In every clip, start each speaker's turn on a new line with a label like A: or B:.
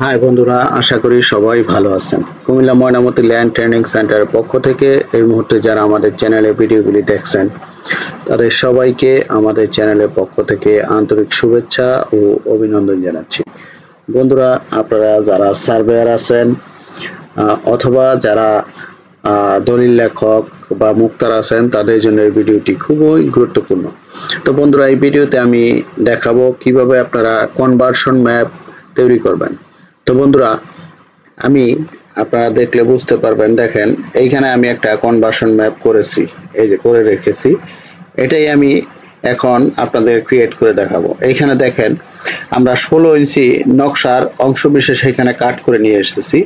A: High বন্ধুরা, আশা করি সবাই ভালো আছেন। কুমিল্লা ময়নামতি ল্যান্ড ট্রেনিং সেন্টারের পক্ষ থেকে এই মুহূর্তে যারা আমাদের চ্যানেলে ভিডিওগুলি দেখছেন তাদের সবাইকে আমাদের চ্যানেলের পক্ষ থেকে আন্তরিক শুভেচ্ছা ও অভিনন্দন জানাচ্ছি। বন্ধুরা, আপনারা যারা সার্ভেয়ার আছেন অথবা যারা দলিল লেখক বা মুক্তার আছেন তাদের জন্য এই ভিডিওটি খুবই গুরুত্বপূর্ণ। তো বন্ধুরা, এই ভিডিওতে আমি দেখাবো কিভাবে আপনারা কনভার্সন ম্যাপ তৈরি করবেন। তো বন্ধুরা, আপনারা দেখলে বুঝতে পারবেন, দেখেন এইখানে আমি একটা কনভার্সন ম্যাপ করেছি, এই যে করে রেখেছি। এটাই আমি এখন আপনাদের ক্রিয়েট করে দেখাবো। এইখানে দেখেন আমরা 16 ইঞ্চি নকশার অংশ বিশেষ এখানে কাট করে নিয়ে এসেছি।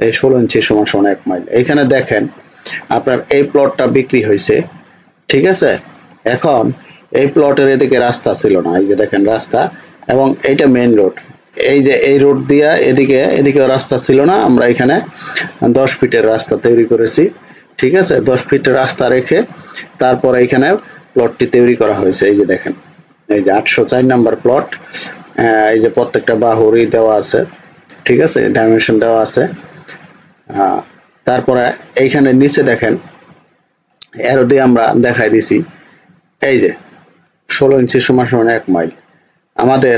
A: এই 16 ইঞ্চি সমান সমান 1 মাইল। এইখানে দেখেন আপনার এই প্লটটা বিক্রি হয়েছে, ঠিক আছে। এখন এই প্লটের এদিকে রাস্তা ছিল না, এই যে দেখেন রাস্তা, এবং এইটা মেইন রোড। এই যে এই রোড দিয়া এদিকেও রাস্তা ছিল না, আমরা এখানে 10 ফিটের রাস্তা তৈরি করেছি, ঠিক আছে। 10 ফিটের রাস্তা রেখে তারপর এখানে প্লটটি তৈরি করা হয়েছে। এই যে দেখেন, এই যে 804 নাম্বার প্লট। এই যে প্রত্যেকটা বাহুরই দেওয়া আছে, ঠিক আছে, ডাইমেনশন দেওয়া আছে। তারপরে এইখানে নিচে দেখেন এরো দিয়ে আমরা দেখাই দিছি, এই যে 16 ইঞ্চি সমান সমান 1 মাইল। আমাদের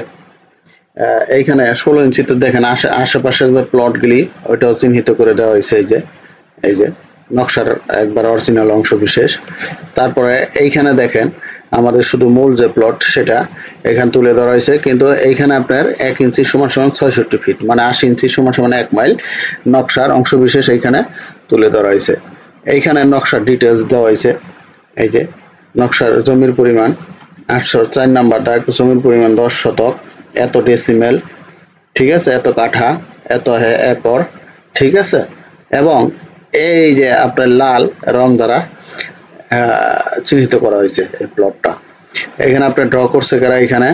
A: এইখানে 16 ইঞ্চিতে দেখেন আশেপাশের যে প্লটগুলি ওইটাও চিহ্নিত করে দেওয়া হয়েছে, এই যে নকশার একবার অরিজিনাল অংশ বিশেষ। তারপরে এইখানে দেখেন আমাদের শুধু মূল যে প্লট সেটা এখানে তুলে ধরা হয়েছে, কিন্তু এইখানে আপনার 1 ইঞ্চি সমান সমান 66 ফিট, মানে 80 ইঞ্চি সমান সমান 1 মাইল নকশার অংশ বিশেষ এইখানে তুলে ধরা হয়েছে। এইখানে নকশার ডিটেলস দেওয়া হয়েছে, এই যে নকশার জমির পরিমাণ 804 নাম্বারটা, জমির পরিমাণ 10 শতক, এত ডেসিমেল, ঠিক আছে, এত কাঠা, এত একর, ঠিক আছে। এবং এই যে আপনার লাল রং দ্বারা চিহ্নিত করা হয়েছে এই প্লটটা। এখানে আপনার ড্র করছে কারা এখানে,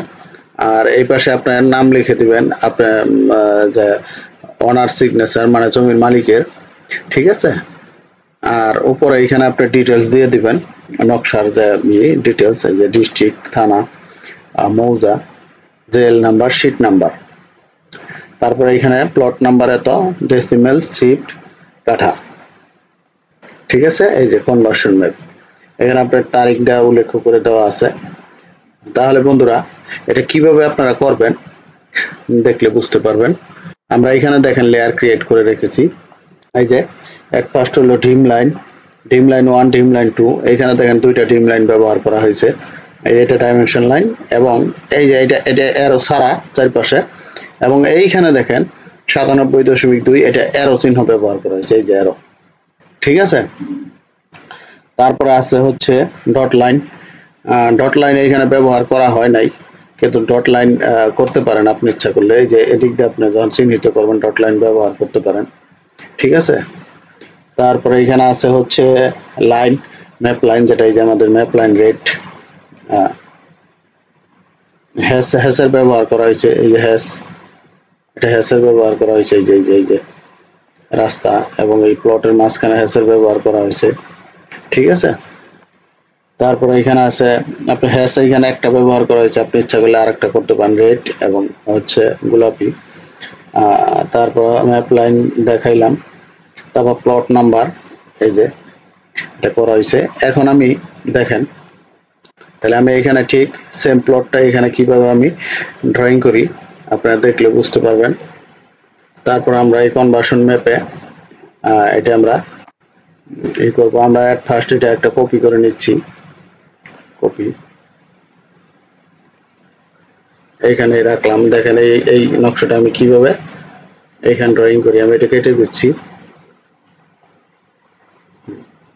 A: আর এই পাশে আপনার নাম লিখে দিবেন, আপনার যে অনার সিগনেচার মানে জমির মালিকের, ঠিক আছে। আর উপরে এখানে আপনি ডিটেলস দিয়ে দিবেন নকশার যে ডিটেলস, এই যে ডিস্ট্রিক্ট, থানা, মৌজা, জেল নাম্বার, শিট নাম্বার। তারপরে এখানে প্লট নাম্বার এত, ডেসিমেল, শিফট, কাঠা, ঠিক আছে। এই যে কনভার্সন ম্যাপ, এখানে আপনার তারিখ দেওয়া উল্লেখ করে দেওয়া আছে। তাহলে বন্ধুরা, এটা কিভাবে আপনারা করবেন দেখলে বুঝতে পারবেন। আমরা এখানে দেখেন লেয়ার ক্রিয়েট করে রেখেছি। এই যে এক ফার্স্ট হলো ডিম লাইন 1, ডিম লাইন 2। এখানে দেখেন দুইটা ডিম লাইন ব্যবহার করা হয়েছে। এটা ডাইমেনশন লাইন, এবং এই যে এটা এরো সারা চারপাশে, এবং এইখানে দেখেন 97.2 এটা এরো চিহ্ন ব্যবহার করা হয়েছে, এই যে এরো, ঠিক আছে। তারপরে আছে হচ্ছে ডট লাইন। ডট লাইন এখানে ব্যবহার করা হয় নাই, কিন্তু ডট লাইন করতে পারেন আপনি ইচ্ছা করলে। এই যে এদিক দিয়ে আপনি যখন চিহ্নিত করবেন ডট লাইন ব্যবহার করতে পারেন, ঠিক আছে। তারপরে এখানে আছে হচ্ছে লাইন, ম্যাপ লাইন, যেটা এই যে আমাদের ম্যাপ লাইন রেড, হ্যাশের ব্যবহার করা হয়েছে, এই যে এটা হ্যাশের ব্যবহার করা হয়েছে, এই যে রাস্তা এবং এই প্লটের মাঝখানে হ্যাশের ব্যবহার করা হয়েছে, ঠিক আছে। তারপরে এখানে আছে আপনার হ্যাশ, এখানে একটা ব্যবহার করা হয়েছে, আপনি ইচ্ছা করলে আরেকটা করতে পারেন, রেড এবং হচ্ছে গোলাপি। তারপর ম্যাপ লাইন দেখাইলাম, তারপর প্লট নাম্বার, এই যে এটা করা হয়েছে। এখন আমি দেখেন, তাহলে আমি এখানে ঠিক সেম প্লটটা এখানে কিভাবে আমি ড্রয়িং করি আপনারা দেখলে বুঝতে পারবেন। তারপর আমরা এই কনভার্সন ম্যাপে এটা আমরা এই করব। আমরা এট ফার্স্ট এটা একটা কপি করে নিচ্ছি, কপি এইখানে রাখলাম। দেখেন এই নকশাটা আমি কিভাবে এইখানে ড্রয়িং করি, আমি এটা কেটে দিচ্ছি,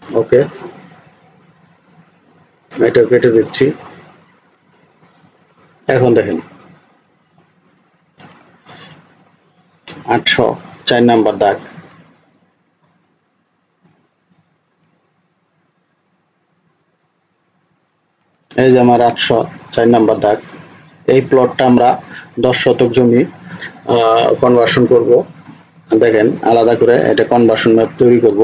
A: ওকে, এটা কেটে দিচ্ছি। এখন দেখেন 804 নাম্বার দাগ, এই যে আমার 804 নাম্বার দাগ। এই প্লটটা আমরা 10 শতক জমি কনভার্সন করব। দেখেন আলাদা করে এটা কনভার্সন ম্যাপ তৈরি করব।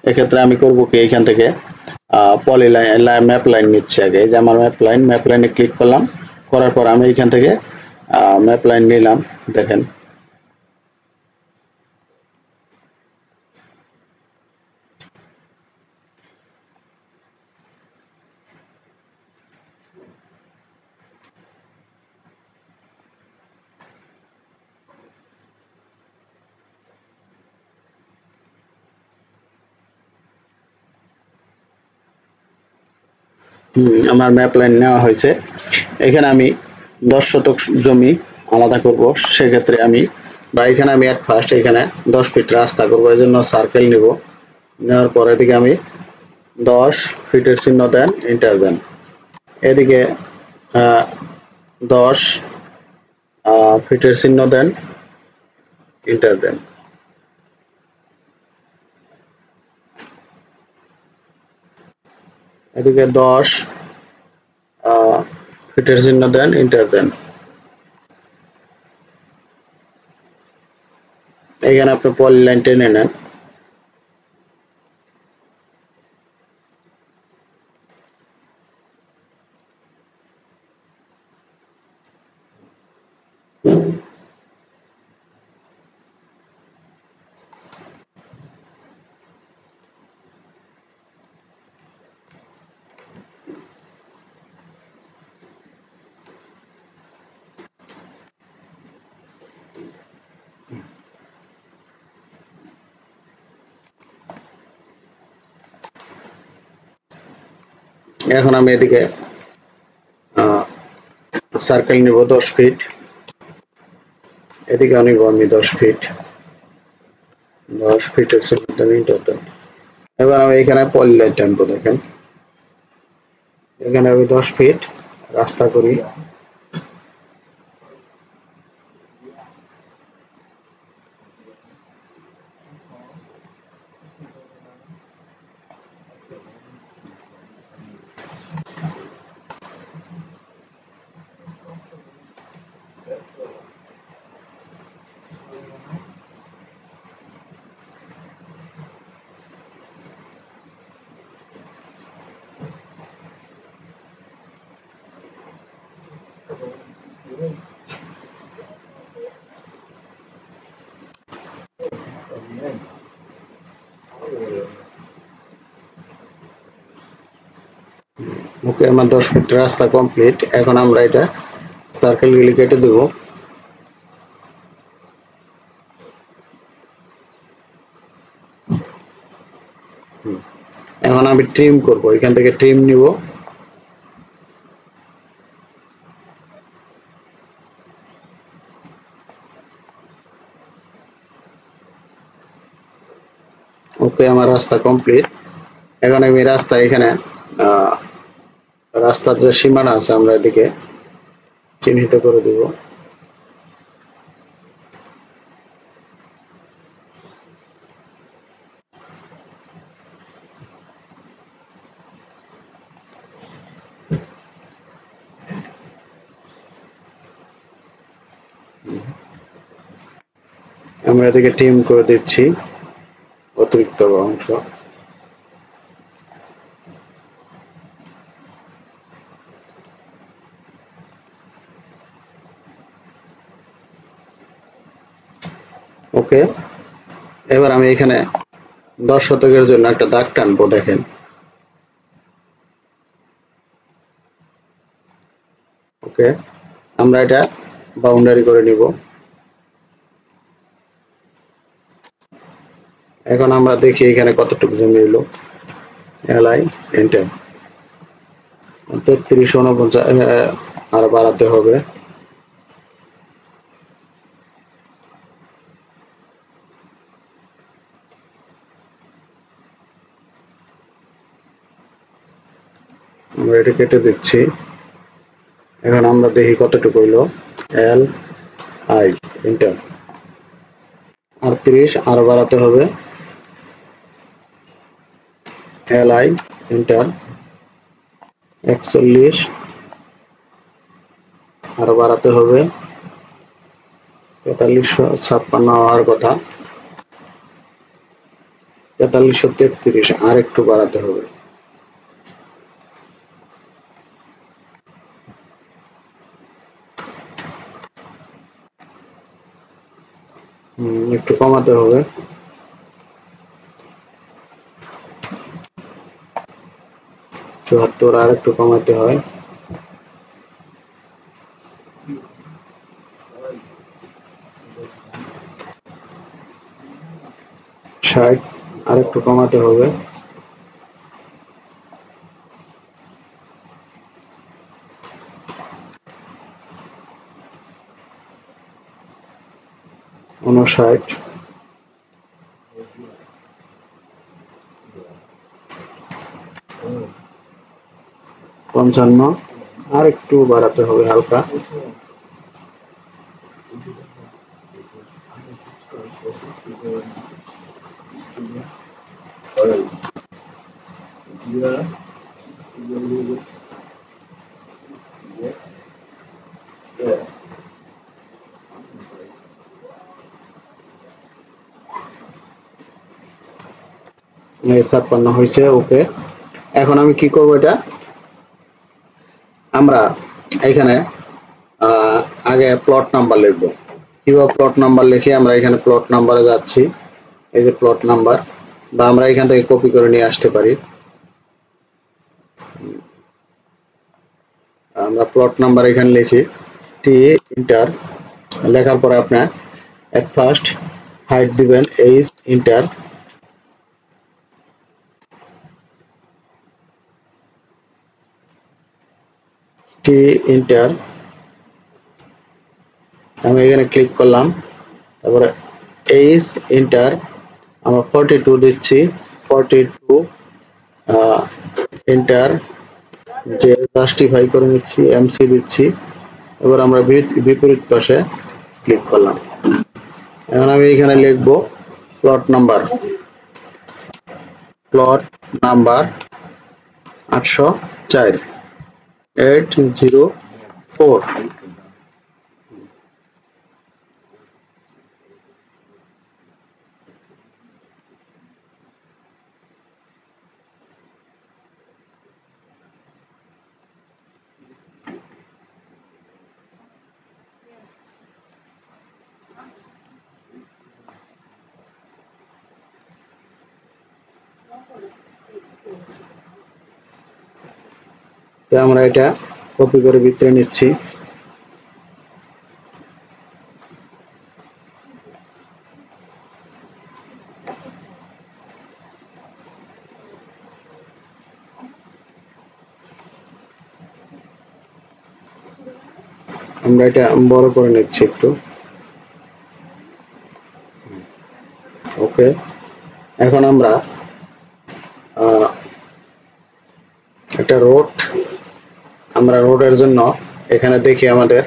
A: এক্ষেত্রে আমি করব কি, এইখান থেকে পলি লাইন ম্যাপ লাইন নিচ্ছে আগে। এই যে আমার ম্যাপ লাইনে ক্লিক করলাম, করার পর আমি এইখান থেকে ম্যাপ লাইন নিলাম, দেখেন আমার ম্যাপ লাইন নেওয়া হয়েছে। এখানে আমি 10 শতক জমি আলাদা করব, সেক্ষেত্রে আমি বা এখানে আমি এট ফার্স্ট এখানে 10 ফিট রাস্তা করব, এই জন্য সার্কেল নিব, নেওয়ার পর এদিকে আমি 10 ফিটের চিহ্ন দেন, এন্টার দেন। এদিকে 10 ফিটের চিহ্ন দেন, এন্টার দেন। এদিকে 10 ফিটের চিহ্ন দেন, এন্টার দেন। এখানে আপনি পলি লাইন টেনে নেন। এখন আমি এদিকে সার্কেল নিব 10 ফিট, এদিকে নিব আমি 10 ফিট, 10 ফিটের চিহ্ন এন্টার দেন। এবার আমি এখানে পলি লাইন টানবো, দেখেন এখানে আমি 10 ফিট রাস্তা করি। ওকে, আমার 10 ফিট রাস্তা কমপ্লিট। এখন আমরা এটা সার্কেল গুলি কেটে দেব। এখন আমি ট্রিম করব, এখান থেকে ট্রিম নিব। ওকে, আমার রাস্তা কমপ্লিট। এখন আমি রাস্তা এখানে রাস্তার যে সীমানা আছে আমরা এদিকে চিহ্নিত করে দিব। আমরা এদিকে ট্রিম করে দিচ্ছি অতিরিক্ত অংশ। ওকে, এবার আমি এখানে 10 শতকের জন্য একটা দাগ টানবো, দেখেন ওকে, আমরা এটা বাউন্ডারি করে নিব। এখন আমরা দেখি এখানে কতটুকু জমি হলো। এলাই এন্টার। 33, 49 আর বাড়াতে হবে। আমরা এটা কেটে দিচ্ছি। এখন আমরা দেখি কতটুকু হইলো। L I enter. 38 আর বাড়াতে হবে। L I enter. 41 আর বাড়াতে হবে। 4356 হওয়ার কথা। 4333 আর একটু বাড়াতে হবে। একটু কমাতে হবে। চুয়াত্তর আর একটু কমাতে হয়। 60 আর একটু কমাতে হবে। 59, 55 আর একটু বাড়াতে হবে হালকা। 56 হয়েছে। ওকে, এখন আমি কি করব, এটা আমরা এখানে আগে প্লট নাম্বার লিখব। কিভাবে প্লট নাম্বার লিখে আমরা এখানে প্লট নাম্বারে যাচ্ছি। এই যে প্লট নাম্বার, বা আমরা এখান থেকে কপি করে নিয়ে আসতে পারি। আমরা প্লট নাম্বার এখানে লিখি, টি ইন্টার লেখার পরে আপনার এট ফার্স্ট হাইট দিবেন এইচ ইন্টার, টি ইন্টার, আমি এখানে ক্লিক করলাম। তারপরে এইচ ইন্টার আমরা 42 দিচ্ছি, 42 ইন্টার, যে জাস্টিফাই করে নিচ্ছি, এমসি দিচ্ছি। এবার আমরা বিপরীত পাশে ক্লিক করলাম। এখন আমি এখানে লিখব প্লট নাম্বার, প্লট নাম্বার 804, 804। আমরা এটা কপি করে ভিতরে নিচ্ছি। আমরা এটা বড় করে নিচ্ছি একটু। ওকে, এখন আমরা একটা রোড, আমরা রোডের জন্য এখানে দেখি আমাদের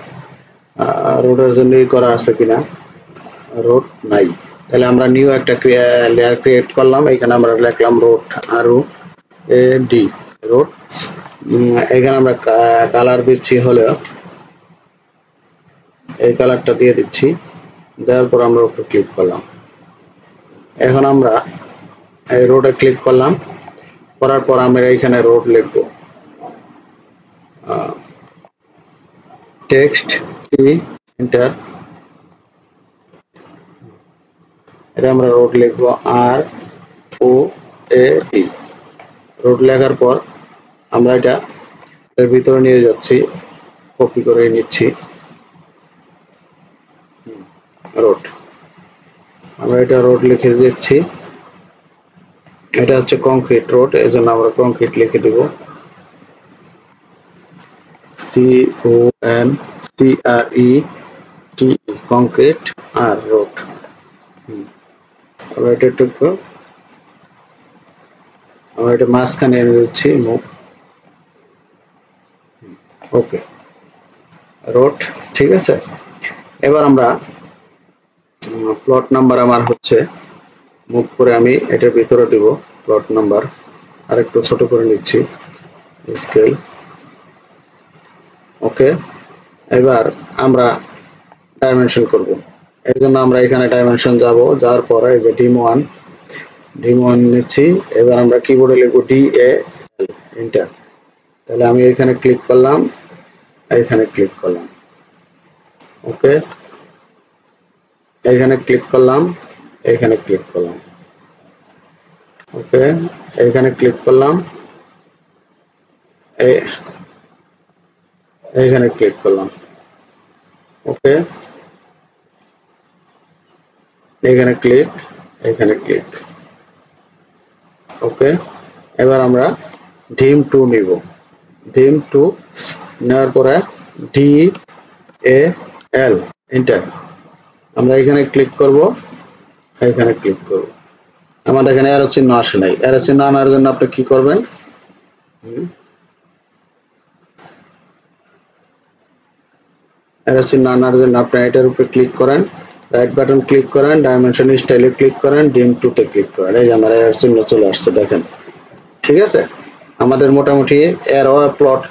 A: রোডের জন্য করা আছে কিনা। রোড নাই, তাহলে আমরা নিউ একটা লেয়ার ক্রিয়েট করলাম। এখানে আমরা লিখলাম রোড, আর এ ডি, রোড। এখানে আমরা কালার দিচ্ছি হলো এই কালারটা দিয়ে দিচ্ছি। দেওয়ার পর আমরা ওকে ক্লিক করলাম। এখন আমরা এই রোডে ক্লিক করলাম, করার পর আমরা এখানে রোড লিখব, টেক্সট টি এন্টার, এটা আমরা রোড লিখব, আর ও এ ডি। রোড লেখার পর আমরা এটা এর ভিতরে নিয়ে যাচ্ছি, কপি করে নিচ্ছি রোড। আমরা এটা রোড লিখে দিচ্ছি। এটা হচ্ছে কংক্রিট রোড, এই জন্য আমরা কংক্রিট লিখে দেব, সি ও এন সি আর ই টি, কংক্রিট আর রোড। আমরা এটা একটু আমরা এটা মাঝখানে এনে দিচ্ছি মুখ। ওকে, রোড ঠিক আছে। এবার আমরা প্লট নাম্বার আমার হচ্ছে মুভ করে আমি এটার ভিতরে দিব প্লট নাম্বার, আর একটু ছোট করে নিচ্ছি স্কেল। ওকে, এবার আমরা ডাইমেনশন করব। এর জন্য আমরা এখানে ডাইমেনশন যাব, যাওয়ার পরে এই যে ডিম ওয়ান নিচ্ছি। এবার আমরা কিবোর্ডে লিখব DA এন্টার। তাহলে আমি এখানে ক্লিক করলাম, এখানে ক্লিক করলাম। ওকে, এখানে ক্লিক করলাম, এখানে ক্লিক করলাম, ওকে, এখানে ক্লিক করলাম, এইখানে ক্লিক করলাম, ওকে, এখানে ক্লিক, এখানে ক্লিক, ওকে। এবার আমরা ডিম 2 নিব, ডিম 2 নেওয়ার পরে ডি এ এল এন্টার, আমরা এখানে ক্লিক করব, এখানে ক্লিক করব। আমাদের এখানে অ্যারো চিহ্ন আসে নাই, অ্যারো চিহ্ন আনার জন্য আপনি কি করবেন, অ্যারো চিহ্ন আনার জন্য আপনি এটার উপরে ক্লিক করেন, রাইট বাটন ক্লিক করেন, ডাইমেনশন স্টাইলে ক্লিক করেন, ডিম 2 তে ক্লিক করেন, এই যে আমার অ্যারো চিহ্ন চলে আসছে দেখেন। ঠিক আছে, আমাদের মোটামুটি অ্যারো প্লট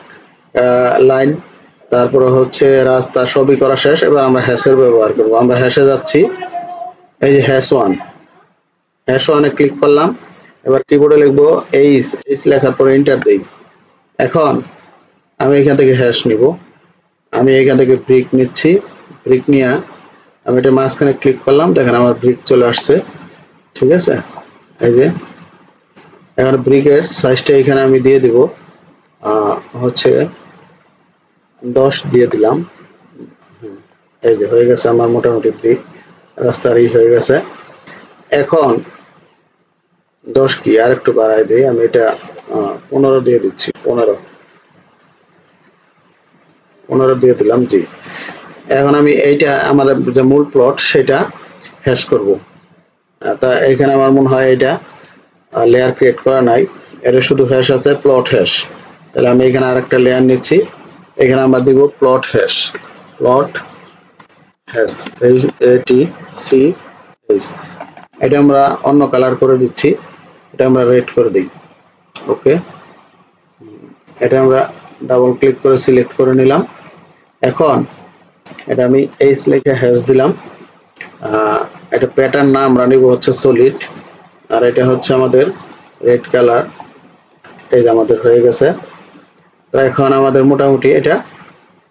A: লাইন তারপরে হচ্ছে রাস্তা সবই করা শেষ। এবার আমরা হ্যাশের ব্যবহার করব, আমরা হ্যাশে যাচ্ছি, এই যে হ্যাশ 1, হ্যাশ 1 এ ক্লিক করলাম। এবার কিবোর্ডে লিখবো এইচ, এইচ লেখার পরে এন্টার দেই। এখন আমি এখান থেকে হ্যাশ নিব, আমি এখান থেকে ব্রিক নিচ্ছি, ব্রিক নিয়ে আমি এটা মাঝখানে ক্লিক করলাম, দেখেন আমার ব্রিক চলে আসছে। ঠিক আছে, এই যে এখন ব্রিকের সাইজটা এখানে আমি দিয়ে দিব হচ্ছে 10 দিয়ে দিলাম। এই যে হয়ে গেছে আমার মোটামুটি ব্রিক, রাস্তার হয়ে গেছে। এখন 10 কি আর একটু বাড়াই দিই, আমি এটা 15 দিয়ে দিচ্ছি, 15 দিয়ে দিলাম, জি। এখন আমি এইটা আমাদের যে মূল প্লট সেটা হ্যাশ করব। তা এখানে আমার মনে হয় এটা লেয়ার ক্রিয়েট করা নাই, এটা শুধু হ্যাশ আছে, প্লট হ্যাশ। তাহলে আমি এখানে আরেকটা লেয়ার নিচ্ছি, এখানে আমরা দিব plot hash, plot hash, H A T C H. এটা আমরা অন্য কালার করে দিচ্ছি, এটা আমরা রেড করে দিই, ওকে। এটা আমরা ডাবল ক্লিক করে সিলেক্ট করে নিলাম। এখন এটা আমি এইচ লিখে হ্যাশ দিলাম। এটা প্যাটার্ন না আমরা নিব হচ্ছে সলিড, আর এটা হচ্ছে আমাদের রেড কালার। এই যে আমাদের হয়ে গেছে। তো এখন আমাদের মোটামুটি এটা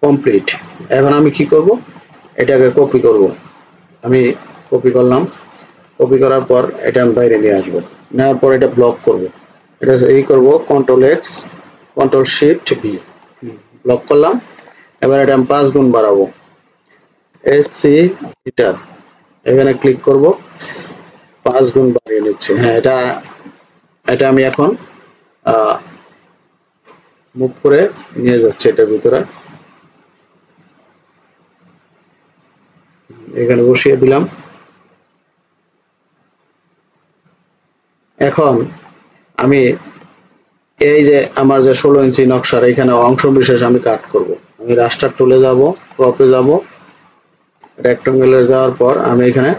A: কমপ্লিট। এখন আমি কি করব, এটাকে কপি করব, আমি কপি করলাম, কপি করার পর এটা আমি বাইরে নিয়ে আসবো, নেওয়ার পর এটা ব্লক করব, এটা এই করব control x control shift V, block করলাম। এবার এটা আমি 5 গুণ বাড়াবো, এসসি হিটার, এখানে ক্লিক করব, 5 গুণ বাড়িয়ে নিচ্ছে। হ্যাঁ, এটা আমি এখন মুভ করে নিয়ে যাচ্ছি এটার ভিতরে, এখানে বসিয়ে দিলাম। এখন আমি এই যে আমার যে 16 ইঞ্চি নকশার এখানে অংশ বিশেষ আমি কাট করব, আমি রাস্টার টুলে যাব, ক্রপে যাব, রেক্টাঙ্গেলে যাওয়ার পর আমি এখানে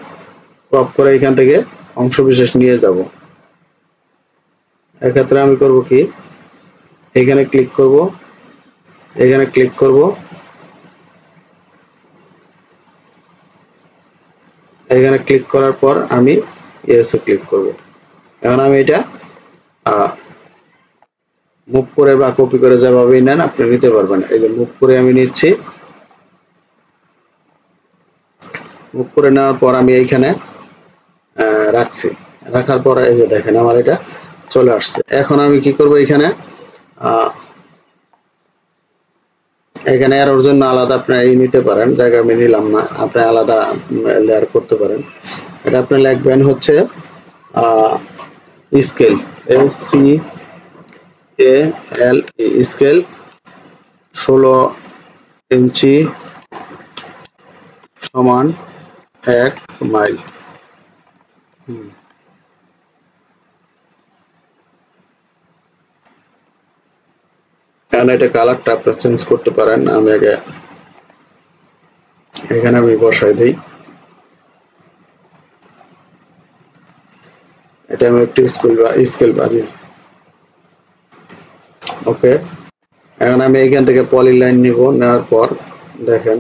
A: ক্রপ করে এখান থেকে অংশ বিশেষ নিয়ে যাব। এক্ষেত্রে আমি করব কি, এখানে ক্লিক করব, এখানে ক্লিক করব, এখানে ক্লিক করার পর আমি ইয়েসে ক্লিক করব। এখন আমি এটা মুভ করে বা কপি করে যেভাবেই নেন আপনি নিতে পারবেন। এই যে মুভ করে আমি নিচ্ছি, মুভ করে নেওয়ার পর আমি এইখানে রাখছি, রাখার পর এই যে দেখেন আমার এটা চলে আসছে। এখন আমি কি করব, এখানে এর জন্য আলাদা আপনি নিতে পারেন, জায়গা আমি নিলাম না, আপনি আলাদা লেয়ার করতে পারেন। এটা আপনি লিখবেন হচ্ছে স্কেল, এস সি এ এল স্কেল 16 ইঞ্চি সমান 1 মাইল। কারণ এটা কালারটা আপনি চেঞ্জ করতে পারেন, আমি আগে এখানে আমি বসাই দিই, এটা আমি একটু স্কেল বাড়ি, ওকে। এখন আমি এখান থেকে পলি লাইন নিব, নেওয়ার পর দেখেন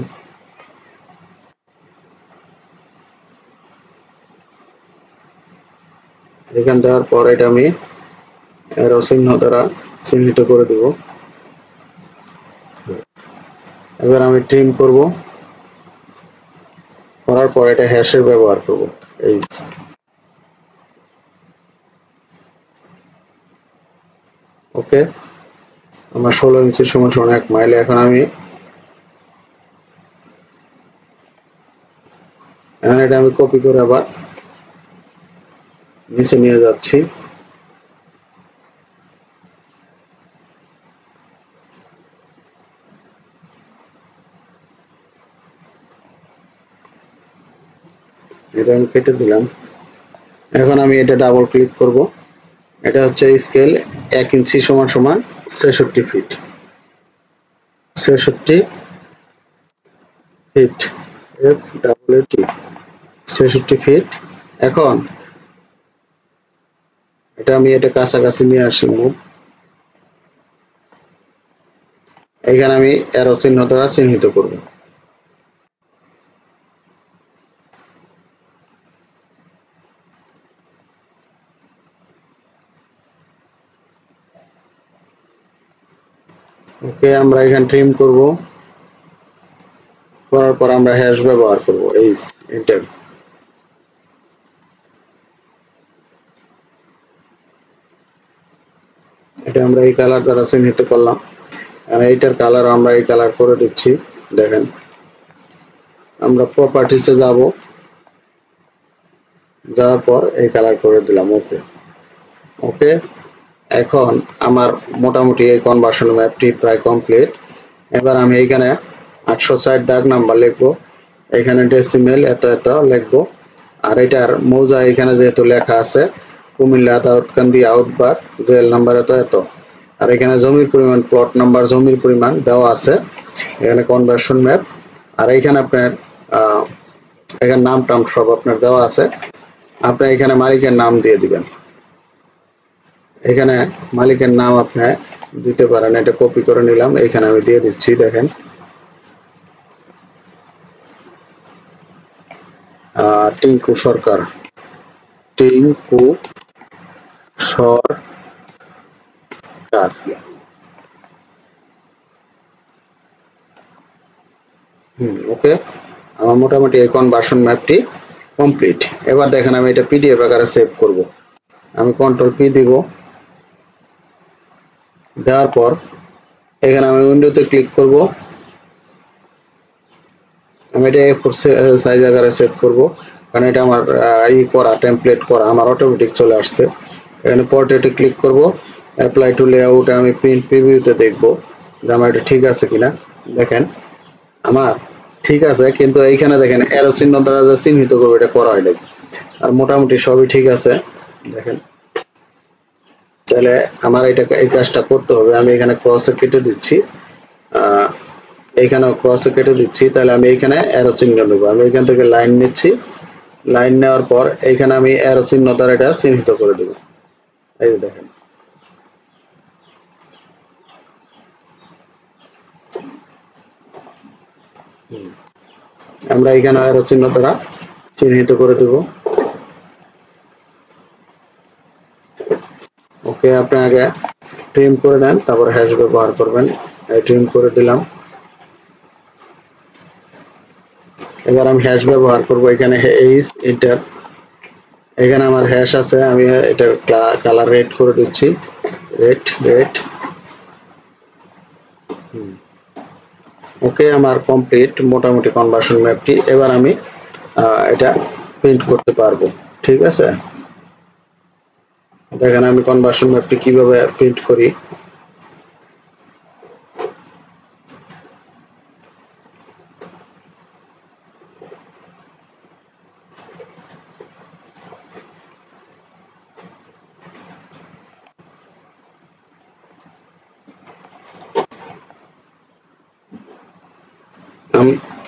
A: এখান দেওয়ার পর এটা আমি এরো চিহ্ন দ্বারা চিহ্নিত করে দেব। এবার আমি ট্রিম করব, করার পর তারপর এটা হ্যাশের ব্যবহার করব এই ওকে আমার 16 ইঞ্চি সমান সমান 1 মাইল এখন আমি এটা কপি করে আবার নিচে নিয়ে যাচ্ছি এটা আমি কেটে দিলাম এখন আমি এটা ডাবল ক্লিক করব এটা হচ্ছে স্কেল 1 ইঞ্চি সমান সমান 66 feet 66 feet F double A T 66 feet এখন এটা আমি এটা কাছাকাছি নিয়ে আসব এখানে আমি অ্যারো চিহ্ন দ্বারা চিহ্নিত করব ওকে আমরা এখানে ট্রিম করব করার পর আমরা হ্যাশ ব্যবহার করব এইচ এন্টার এটা আমরা এই কালার দ্বারা চিহ্নিত করলাম আর এইটার কালার আমরা এই কালার করে দিচ্ছি দেখেন আমরা প্রপার্টিসে যাব যাওয়ার পর এই কালার করে দিলাম ওকে ওকে এখন আমার মোটামুটি এই কনভার্সন ম্যাপটি প্রায় কমপ্লিট এবার আমি এখানে 860 দাগ নাম্বার লিখব এখানে ডেসিমেল এত এত লিখব আর এটার মৌজা এখানে যেহেতু লেখা আছে কুমিল্লা দাউদকান্দি আউটবাগ জেল নাম্বার এত এত আর এখানে জমির পরিমাণ প্লট নাম্বার জমির পরিমাণ দেওয়া আছে এখানে কনভার্সন ম্যাপ আর এখানে আপনার এখানে নাম টাম সব আপনার দেওয়া আছে আপনি এখানে মালিকের নাম দিয়ে দিবেন এখানে মালিকের নাম আপনি দিতে পারেন এটা কপি করে নিলাম এখানে আমি দিয়ে দিচ্ছি দেখেন টিঙ্কু সরকার টিঙ্কু সরকার ওকে আমার মোটামুটি এই কনভার্সন ম্যাপটি কমপ্লিট এবার দেখেন আমি এটা পিডিএফ আকারে সেভ করব আমি কন্ট্রোল পি দিব দেওয়ার পর এখানে আমি উইন্ডোতে ক্লিক করব আমি এটা A4 সাইজ আকারে সেভ করব কারণ এটা আমার করা টেমপ্লেট করা আমার অটোমেটিক চলে আসছে এখানে পোর্ট্রেটে ক্লিক করব অ্যাপ্লাই টু লেআউট আমি প্রিন্ট প্রিভিউতে দেখব যে আমার এটা ঠিক আছে কিনা দেখেন আমার ঠিক আছে কিন্তু এইখানে দেখেন অ্যারো চিহ্ন দ্বারা যে চিহ্নিত করব এটা করা হয় নাই আর মোটামুটি সবই ঠিক আছে দেখেন তাহলে আমার এটা এই কাজটা করতে হবে আমি এখানে ক্রসে কেটে দিচ্ছি এইখানেও ক্রসে কেটে দিচ্ছি তাহলে আমি এখানে অ্যারো চিহ্ন নেব আমি এখান থেকে লাইন নিচ্ছি লাইন নেওয়ার পর এখানে আমি অ্যারো চিহ্ন দ্বারা এটা চিহ্নিত করে দেব এই যে দেখেন আমরা এখানে অ্যারো চিহ্ন দ্বারা চিহ্নিত করে দেব ওকে আপনি আগে ট্রিম করে নেন তারপর হ্যাশ ব্যবহার করবেন এই ট্রিম করে দিলাম এবার আমি হ্যাশ ব্যবহার করব এখানে এইচ এন্টার এখানে আমার হ্যাশ আছে আমি এটা কালার রেড করে দিচ্ছি রেড ওকে আমার কমপ্লিট মোটামুটি কনভার্সন ম্যাপটি এবার আমি এটা প্রিন্ট করতে পারবো ঠিক আছে দেখেন আমি কনভার্সন ম্যাপটি কিভাবে প্রিন্ট করি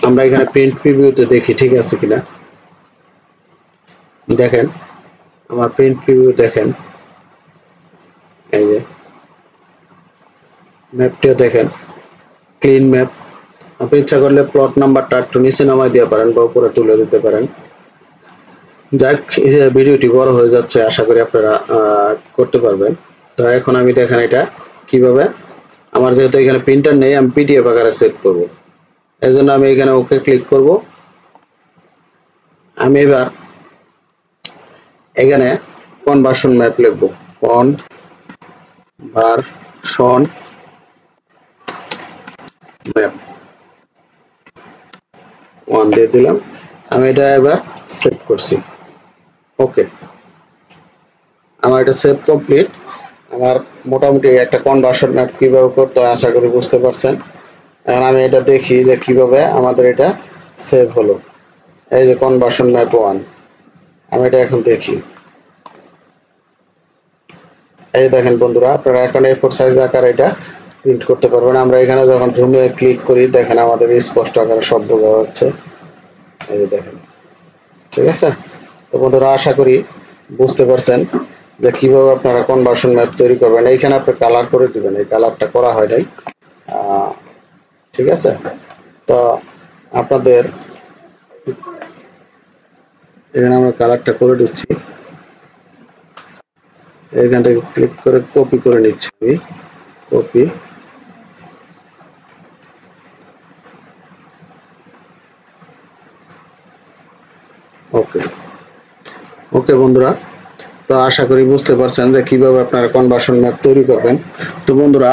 A: আমরা এখানে প্রিন্ট প্রিভিউতে দেখি ঠিক আছে কিনা দেখেন আমার প্রিন্ট প্রিভিউ দেখেন এই যে ম্যাপটিও দেখেন ক্লিন ম্যাপ আপনি ইচ্ছা করলে প্লট নাম্বারটা একটু নিচে নামাই দিতে পারেন বা উপরে তুলে দিতে পারেন যাক এই যে ভিডিওটি বড় হয়ে যাচ্ছে আশা করি আপনারা করতে পারবেন তো এখন আমি দেখেন এটা কিভাবে আমার যেহেতু এখানে প্রিন্টার নেই আমি পিডিএফ আকারে সেভ করব এজন্য আমি এখানে ওকে ক্লিক করব আমি এবার এখানে কনভার্সন ম্যাপ লিখব, কনভার্সন ম্যাপ 1 দিয়ে দিলাম। আমি এটা এবার সেভ করছি। ওকে, আমার এটা সেভ কমপ্লিট। আমার মোটামুটি একটা কনভার্সন ম্যাপ কিভাবে করতে হয় আশা করি বুঝতে পারছেন। এখন আমি এটা দেখি যে কিভাবে আমাদের এটা সেভ হলো। এই যে কনভার্সন ম্যাপ 1, আমি এটা এখন দেখি। এই দেখেন বন্ধুরা, আপনারা এখন A4 সাইজ আকারে এটা প্রিন্ট করতে পারবেন। আমরা এখানে যখন জুমে ক্লিক করি দেখেন আমাদের স্পষ্ট আকারে সব বোঝা যাচ্ছে। এই যে দেখেন, ঠিক আছে। তো বন্ধুরা আশা করি বুঝতে পারছেন যে কিভাবে আপনারা কনভার্সন ম্যাপ তৈরি করবেন। এইখানে আপনি কালার করে দিবেন, এই কালারটা করা হয় নাই, ঠিক আছে। তো আপনাদের এখানে আমরা কালারটা করে দিচ্ছি। এখান থেকে ক্লিক করে কপি করে নিচ্ছি আমি, কপি। ওকে ওকে বন্ধুরা, তো আশা করি বুঝতে পারছেন যে কিভাবে আপনারা কনভার্সন ম্যাপ তৈরি করবেন। তো বন্ধুরা,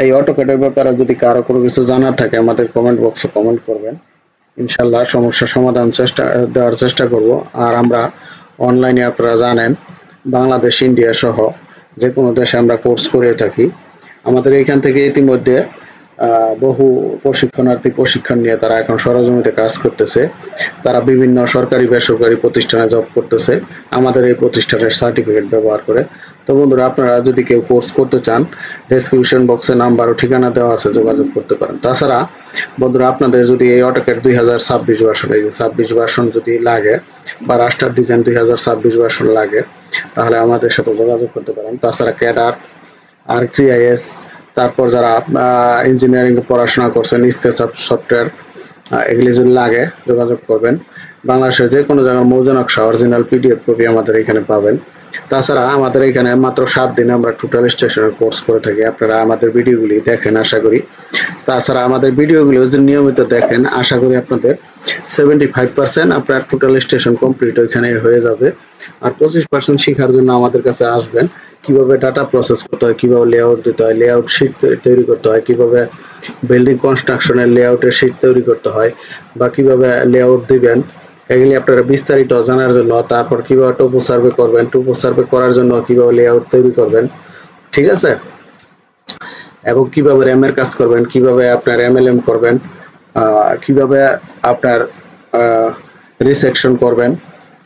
A: এই অটোক্যাডের ব্যাপারে যদি কারো কোনো কিছু জানার থাকে আমাদের কমেন্ট বক্সে কমেন্ট করবেন, ইনশাল্লাহ সমস্যার সমাধান দেওয়ার চেষ্টা করব। আর আমরা অনলাইনে আপনারা জানেন বাংলাদেশ, ইন্ডিয়া সহ যে কোনো দেশে আমরা কোর্স করে থাকি। আমাদের এখান থেকে ইতিমধ্যে বহু প্রশিক্ষণার্থী প্রশিক্ষণ নিয়ে তারা এখন সরজমিতে কাজ করতেছে। তারা বিভিন্ন সরকারি বেসরকারি প্রতিষ্ঠানে জব করতেছে আমাদের এই প্রতিষ্ঠানের সার্টিফিকেট ব্যবহার করে। তো বন্ধুরা, আপনারা যদি কেউ কোর্স করতে চান, ডেসক্রিপশন বক্সে নাম্বার ও ঠিকানা দেওয়া আছে, যোগাযোগ করতে পারেন। তাছাড়া বন্ধুরা, আপনাদের যদি এই অটোক্যাড 2026 ভার্সন, এই 26 ভার্সন যদি লাগে বা রাস্টার ডিজাইন 2026 ভার্সন লাগে, তাহলে আমাদের সাথে যোগাযোগ করতে পারেন। তাছাড়া ক্যাডার, ArcGIS, তারপর যারা ইঞ্জিনিয়ারিং পড়াশোনা করছেন, স্কেচআপ সফটওয়্যার, এগুলি যদি লাগে যোগাযোগ করবেন। বাংলাদেশের যে কোনো জায়গার মৌজা নকশা অরিজিনাল PDF কপি আমাদের এখানে পাবেন। তাছাড়া আমাদের এখানে মাত্র 7 দিনে আমরা টোটাল স্টেশনের কোর্স করে থাকি। আপনারা আমাদের ভিডিওগুলি দেখেন আশা করি। তাছাড়া আমাদের ভিডিওগুলো যদি নিয়মিত দেখেন আশা করি আপনাদের 75% আপনার টোটাল স্টেশন কমপ্লিট ওইখানে হয়ে যাবে। আর 25% শেখার জন্য আমাদের কাছে আসবেন। কিভাবে ডাটা প্রসেস করতে হয়, কিভাবে লেআউট দিতে হয়, লেআউট শিট তৈরি করতে হয়, কিভাবে বিল্ডিং কনস্ট্রাকশনের লেআউটের শিট তৈরি করতে হয়, বা কিভাবে লেআউট দিবেন, এগুলি আপনারা বিস্তারিত জানার জন্য, তারপর কিভাবে টোপো সার্ভে করবেন, টোপো সার্ভে করার জন্য কিভাবে লেআউট তৈরি করবেন, ঠিক আছে, এবং কিভাবে র্যাম এর কাজ করবেন, কিভাবে আপনার MLM করবেন, কিভাবে আপনার রিসেকশন করবেন,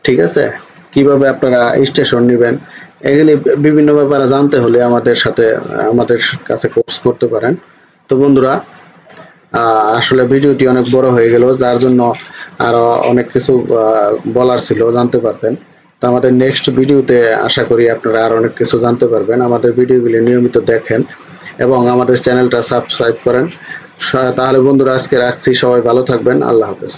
A: ঠিক আছে, কিভাবে আপনারা স্টেশন নেবেন, এগুলি বিভিন্ন ব্যাপারে জানতে হলে আমাদের কাছে কোর্স করতে পারেন। তো বন্ধুরা, আসলে ভিডিওটি অনেক বড় হয়ে গেল, যার জন্য আরো অনেক কিছু বলার ছিল, জানতে পারতেন। তো আমাদের নেক্সট ভিডিওতে আশা করি আপনারা আরো অনেক কিছু জানতে পারবেন। আমাদের ভিডিওগুলি নিয়মিত দেখেন এবং আমাদের চ্যানেলটা সাবস্ক্রাইব করেন। তাহলে বন্ধুরা, আজকে রাখছি, সবাই ভালো থাকবেন, আল্লাহ হাফেজ।